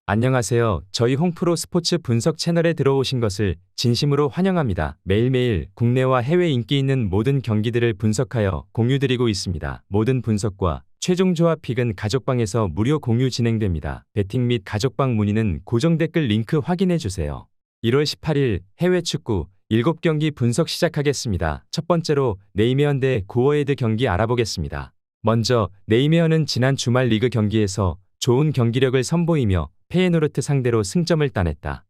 안녕하세요. 저희 홍프로 스포츠 분석 채널에 들어오신 것을 진심으로 환영합니다. 매일매일 국내와 해외 인기 있는 모든 경기들을 분석하여 공유드리고 있습니다. 모든 분석과 최종 조합 픽은 가족방에서 무료 공유 진행됩니다. 배팅 및 가족방 문의는 고정 댓글 링크 확인해 주세요. 1월 18일 해외 축구 7경기 분석 시작하겠습니다. 첫 번째로 네이메어 대 고어헤드 경기 알아보겠습니다. 먼저 네이메어는 지난 주말 리그 경기에서 좋은 경기력을 선보이며 페예노르트 상대로 승점을 따냈다.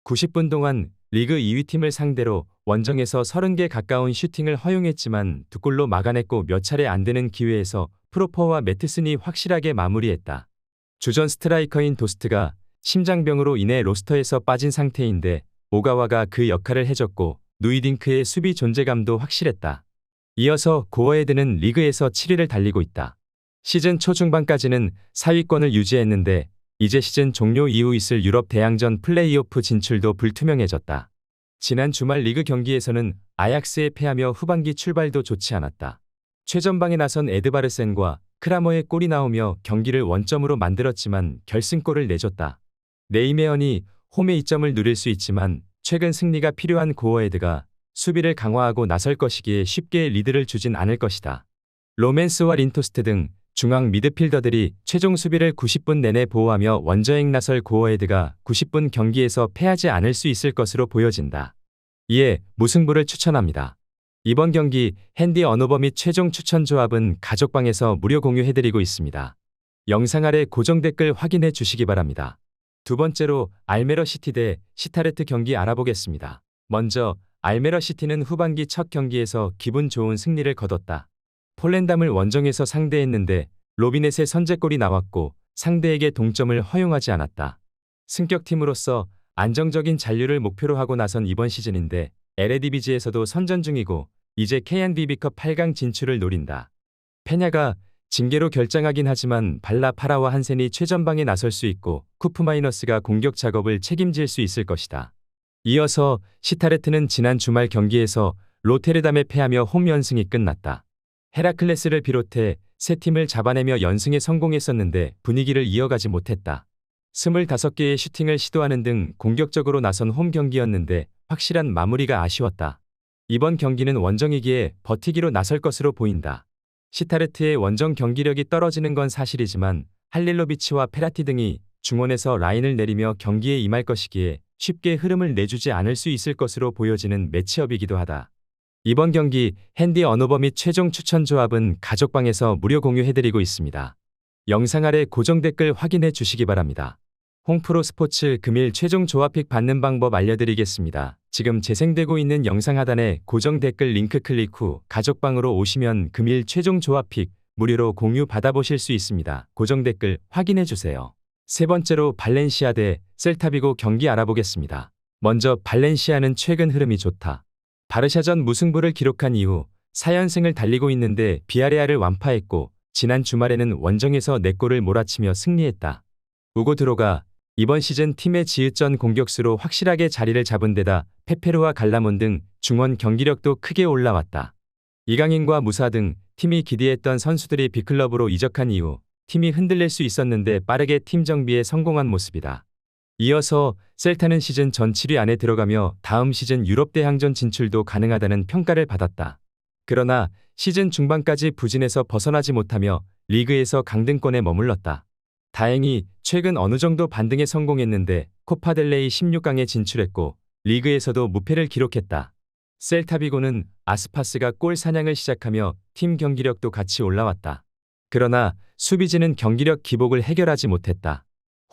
90분 동안 리그 2위 팀을 상대로 원정에서 30개 가까운 슈팅을 허용했지만 2골로 막아냈고 몇 차례 안 되는 기회에서 프로퍼와 매트슨이 확실하게 마무리했다. 주전 스트라이커인 도스트가 심장병으로 인해 로스터에서 빠진 상태인데 오가와가 그 역할을 해줬고 누이딩크의 수비 존재감도 확실했다. 이어서 고어헤드는 리그에서 7위를 달리고 있다. 시즌 초중반까지는 4위권을 유지했는데 이제 시즌 종료 이후 있을 유럽 대항전 플레이오프 진출도 불투명해졌다. 지난 주말 리그 경기에서는 아약스에 패하며 후반기 출발도 좋지 않았다. 최전방에 나선 에드바르센과 크라머의 골이 나오며 경기를 원점으로 만들었지만 결승골을 내줬다. 네이메어니 홈의 이점을 누릴 수 있지만 최근 승리가 필요한 고어헤드가 수비를 강화하고 나설 것이기에 쉽게 리드를 주진 않을 것이다. 로맨스와 린토스트 등 중앙 미드필더들이 최종 수비를 90분 내내 보호하며 원저행 나설 고어헤드가 90분 경기에서 패하지 않을 수 있을 것으로 보여진다. 이에 무승부를 추천합니다. 이번 경기 핸디 언어버 및 최종 추천 조합은 가족방에서 무료 공유해드리고 있습니다. 영상 아래 고정 댓글 확인해 주시기 바랍니다. 두 번째로 알메러 시티 대 시타르트 경기 알아보겠습니다. 먼저 알메러 시티는 후반기 첫 경기에서 기분 좋은 승리를 거뒀다. 폴렌담을 원정에서 상대했는데 로비넷의 선제골이 나왔고 상대에게 동점을 허용하지 않았다. 승격팀으로서 안정적인 잔류를 목표로 하고 나선 이번 시즌인데 에레디비지에서도 선전 중이고 이제 KNVB컵 8강 진출을 노린다. 페냐가 징계로 결장하긴 하지만 발라 파라와 한센이 최전방에 나설 수 있고 쿠프마이너스가 공격 작업을 책임질 수 있을 것이다. 이어서 시타르트는 지난 주말 경기에서 로테르담에 패하며 홈 연승이 끝났다. 헤라클레스를 비롯해 세 팀을 잡아내며 연승에 성공했었는데 분위기를 이어가지 못했다. 25개의 슈팅을 시도하는 등 공격적으로 나선 홈 경기였는데 확실한 마무리가 아쉬웠다. 이번 경기는 원정이기에 버티기로 나설 것으로 보인다. 시타르트의 원정 경기력이 떨어지는 건 사실이지만 할릴로비치와 페라티 등이 중원에서 라인을 내리며 경기에 임할 것이기에 쉽게 흐름을 내주지 않을 수 있을 것으로 보여지는 매치업이기도 하다. 이번 경기 핸디 언어버 및 최종 추천 조합은 가족방에서 무료 공유해드리고 있습니다. 영상 아래 고정 댓글 확인해 주시기 바랍니다. 홍프로 스포츠 금일 최종 조합픽 받는 방법 알려드리겠습니다. 지금 재생되고 있는 영상 하단에 고정 댓글 링크 클릭 후 가족방으로 오시면 금일 최종 조합픽 무료로 공유 받아보실 수 있습니다. 고정 댓글 확인해 주세요. 세 번째로 발렌시아 대 셀타비고 경기 알아보겠습니다. 먼저 발렌시아는 최근 흐름이 좋다. 바르샤전 무승부를 기록한 이후 4연승을 달리고 있는데 비아레알을 완파했고 지난 주말에는 원정에서 4골을 몰아치며 승리했다. 우고 드로가 이번 시즌 팀의 지읒전 공격수로 확실하게 자리를 잡은 데다 페페루와 갈라몬 등 중원 경기력도 크게 올라왔다. 이강인과 무사 등 팀이 기대했던 선수들이 B클럽으로 이적한 이후 팀이 흔들릴 수 있었는데 빠르게 팀 정비에 성공한 모습이다. 이어서 셀타는 시즌 전 7위 안에 들어가며 다음 시즌 유럽 대항전 진출도 가능하다는 평가를 받았다. 그러나 시즌 중반까지 부진에서 벗어나지 못하며 리그에서 강등권에 머물렀다. 다행히 최근 어느 정도 반등에 성공했는데 코파델레이 16강에 진출했고 리그에서도 무패를 기록했다. 셀타비고는 아스파스가 골 사냥을 시작하며 팀 경기력도 같이 올라왔다. 그러나 수비진은 경기력 기복을 해결하지 못했다.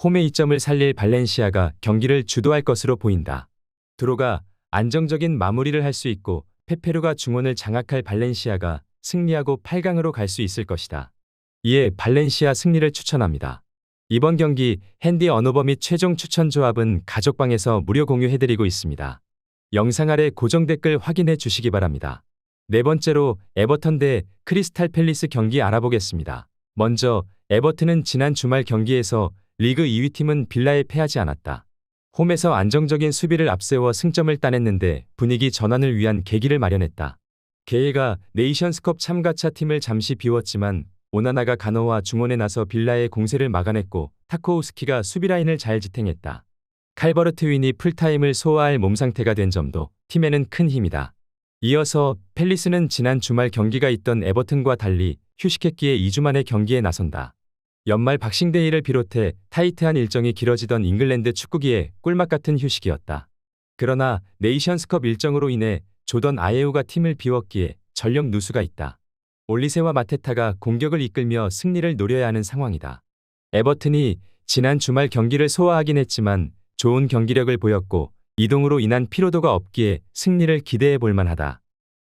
홈의 이점을 살릴 발렌시아가 경기를 주도할 것으로 보인다. 드로가 안정적인 마무리를 할 수 있고 페페루가 중원을 장악할 발렌시아가 승리하고 8강으로 갈 수 있을 것이다. 이에 발렌시아 승리를 추천합니다. 이번 경기 핸디 언어버 및 최종 추천 조합은 가족방에서 무료 공유해드리고 있습니다. 영상 아래 고정 댓글 확인해 주시기 바랍니다. 네 번째로 에버턴 대 크리스탈 팰리스 경기 알아보겠습니다. 먼저 에버튼은 지난 주말 경기에서 리그 2위 팀은 빌라에 패하지 않았다. 홈에서 안정적인 수비를 앞세워 승점을 따냈는데 분위기 전환을 위한 계기를 마련했다. 게이가 네이션스컵 참가차 팀을 잠시 비웠지만 오나나가 가노와 중원에 나서 빌라의 공세를 막아냈고 타코우스키가 수비 라인을 잘 지탱했다. 칼버트 윈이 풀타임을 소화할 몸 상태가 된 점도 팀에는 큰 힘이다. 이어서 팰리스는 지난 주말 경기가 있던 에버튼과 달리 휴식했기에 2주 만에 경기에 나선다. 연말 박싱데이를 비롯해 타이트한 일정이 길어지던 잉글랜드 축구기에 꿀맛 같은 휴식이었다. 그러나 네이션스컵 일정으로 인해 조던 아예우가 팀을 비웠기에 전력 누수가 있다. 올리세와 마테타가 공격을 이끌며 승리를 노려야 하는 상황이다. 에버튼이 지난 주말 경기를 소화하긴 했지만 좋은 경기력을 보였고 이동으로 인한 피로도가 없기에 승리를 기대해 볼 만하다.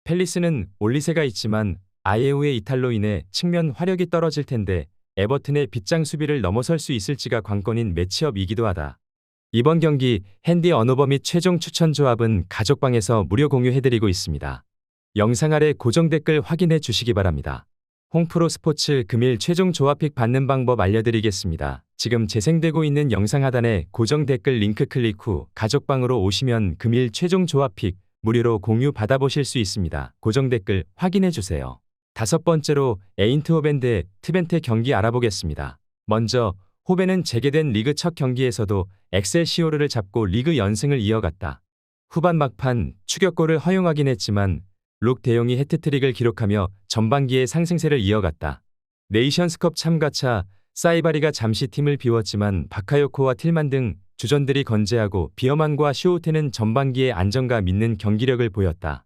팰리스는 올리세가 있지만 아예우의 이탈로 인해 측면 화력이 떨어질 텐데 에버튼의 빗장 수비를 넘어설 수 있을지가 관건인 매치업이기도 하다. 이번 경기 핸디 언어버 및 최종 추천 조합은 가족방에서 무료 공유해드리고 있습니다. 영상 아래 고정 댓글 확인해 주시기 바랍니다. 홍프로 스포츠 금일 최종 조합픽 받는 방법 알려드리겠습니다. 지금 재생되고 있는 영상 하단에 고정 댓글 링크 클릭 후 가족방으로 오시면 금일 최종 조합픽 무료로 공유 받아보실 수 있습니다. 고정 댓글 확인해 주세요. 다섯 번째로 에인트호벤 대 트벤테 경기 알아보겠습니다. 먼저 호벤은 재개된 리그 첫 경기에서도 엑셀시오르를 잡고 리그 연승을 이어갔다. 후반 막판 추격골을 허용하긴 했지만 룩 대용이 해트트릭을 기록하며 전반기에 상승세를 이어갔다. 네이션스컵 참가차 사이바리가 잠시 팀을 비웠지만 바카요코와 틸만 등 주전들이 건재하고 비어만과 슈오테는 전반기에 안정감 있는 경기력을 보였다.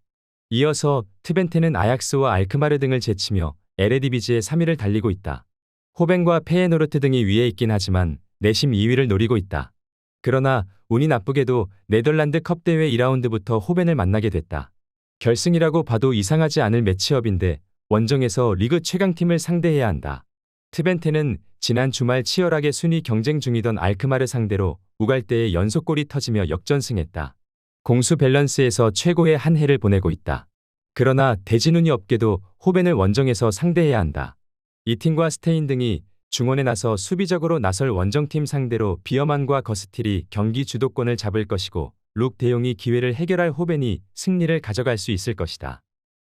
이어서 트벤테는 아약스와 알크마르 등을 제치며 에레디비지의 3위를 달리고 있다. 호벤과 페예노르트 등이 위에 있긴 하지만 내심 2위를 노리고 있다. 그러나 운이 나쁘게도 네덜란드 컵 대회 2라운드부터 호벤을 만나게 됐다. 결승이라고 봐도 이상하지 않을 매치업인데 원정에서 리그 최강팀을 상대해야 한다. 트벤테는 지난 주말 치열하게 순위 경쟁 중이던 알크마르 상대로 우갈대에 연속골이 터지며 역전승했다. 공수 밸런스에서 최고의 한 해를 보내고 있다. 그러나 대진운이 없게도 호벤을 원정에서 상대해야 한다. 이 팀과 스테인 등이 중원에 나서 수비적으로 나설 원정팀 상대로 비어만과 거스틸이 경기 주도권을 잡을 것이고 룩 대용이 기회를 해결할 호벤이 승리를 가져갈 수 있을 것이다.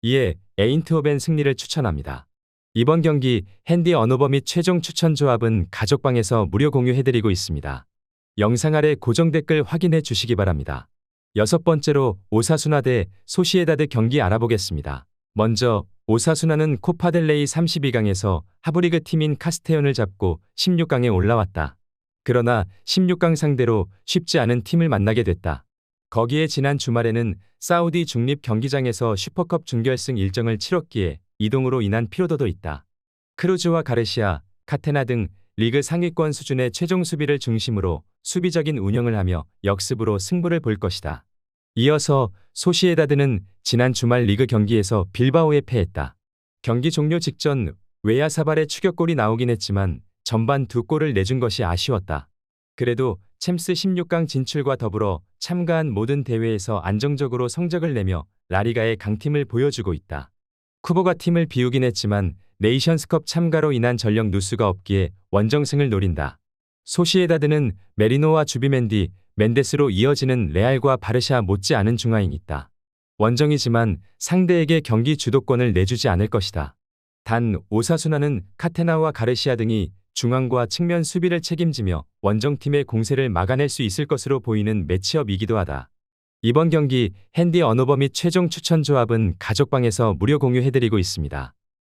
이에 에인트호벤 승리를 추천합니다. 이번 경기 핸디 언어버 및 최종 추천 조합은 가족방에서 무료 공유해드리고 있습니다. 영상 아래 고정 댓글 확인해 주시기 바랍니다. 여섯 번째로 오사수나 대 소시에다드 경기 알아보겠습니다. 먼저 오사수나는 코파델레이 32강에서 하브리그 팀인 카스테온을 잡고 16강에 올라왔다. 그러나 16강 상대로 쉽지 않은 팀을 만나게 됐다. 거기에 지난 주말에는 사우디 중립 경기장에서 슈퍼컵 준결승 일정을 치렀기에 이동으로 인한 피로도도 있다. 크루즈와 가르시아, 카테나 등 리그 상위권 수준의 최종 수비를 중심으로 수비적인 운영을 하며 역습으로 승부를 볼 것이다. 이어서 소시에다드는 지난 주말 리그 경기에서 빌바오에 패했다. 경기 종료 직전 웨야사발의 추격골이 나오긴 했지만 전반 2골을 내준 것이 아쉬웠다. 그래도 챔스 16강 진출과 더불어 참가한 모든 대회에서 안정적으로 성적을 내며 라리가의 강팀을 보여주고 있다. 쿠보가 팀을 비우긴 했지만 네이션스컵 참가로 인한 전력 누수가 없기에 원정승을 노린다. 소시에다드는 메리노와 주비멘디, 멘데스로 이어지는 레알과 바르샤 못지않은 중하인 있다. 원정이지만 상대에게 경기 주도권을 내주지 않을 것이다. 단 오사수나는 카테나와 가르시아 등이 중앙과 측면 수비를 책임지며 원정팀의 공세를 막아낼 수 있을 것으로 보이는 매치업이기도 하다. 이번 경기 핸디 언어버 및 최종 추천 조합은 가족방에서 무료 공유해드리고 있습니다.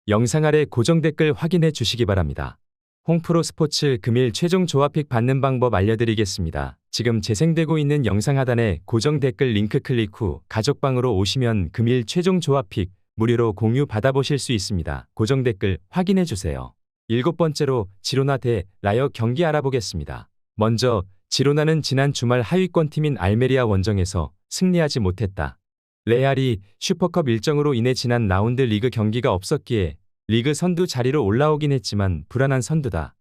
영상 아래 고정 댓글 확인해 주시기 바랍니다. 홍프로 스포츠 금일 최종 조합픽 받는 방법 알려드리겠습니다. 지금 재생되고 있는 영상 하단에 고정 댓글 링크 클릭 후 가족방으로 오시면 금일 최종 조합픽 무료로 공유 받아보실 수 있습니다. 고정 댓글 확인해 주세요. 일곱 번째로 지로나 대 라요 경기 알아보겠습니다. 먼저 지로나는 지난 주말 하위권 팀인 알메리아 원정에서 승리하지 못했다. 레알이 슈퍼컵 일정으로 인해 지난 라운드 리그 경기가 없었기에 리그 선두 자리로 올라오긴 했지만 불안한 선두다.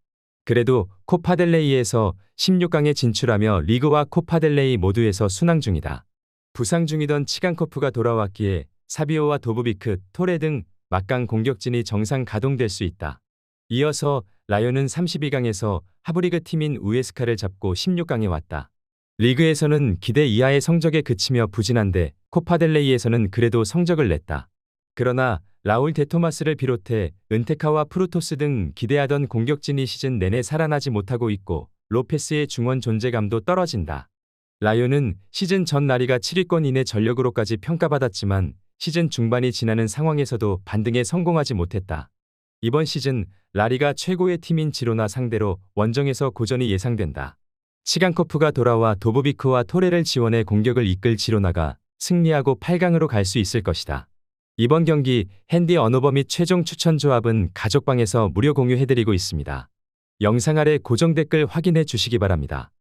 그래도 코파델레이에서 16강에 진출하며 리그와 코파델레이 모두에서 순항 중이다. 부상 중이던 치간코프가 돌아왔기에 사비오와 도브비크, 토레 등 막강 공격진이 정상 가동될 수 있다. 이어서 라요는 32강에서 하브리그 팀인 우에스카를 잡고 16강에 왔다. 리그에서는 기대 이하의 성적에 그치며 부진한데 코파델레이에서는 그래도 성적을 냈다. 그러나 라울 데토마스를 비롯해 은테카와 프루토스 등 기대하던 공격진이 시즌 내내 살아나지 못하고 있고 로페스의 중원 존재감도 떨어진다. 라요는 시즌 전 라리가 7위권 이내 전력으로까지 평가받았지만 시즌 중반이 지나는 상황에서도 반등에 성공하지 못했다. 이번 시즌 라리가 최고의 팀인 지로나 상대로 원정에서 고전이 예상된다. 치간코프가 돌아와 도보비크와 토레를 지원해 공격을 이끌 지로나가 승리하고 8강으로 갈 수 있을 것이다. 이번 경기 핸디 언어버 및 최종 추천 조합은 가족방에서 무료 공유해드리고 있습니다. 영상 아래 고정 댓글 확인해 주시기 바랍니다.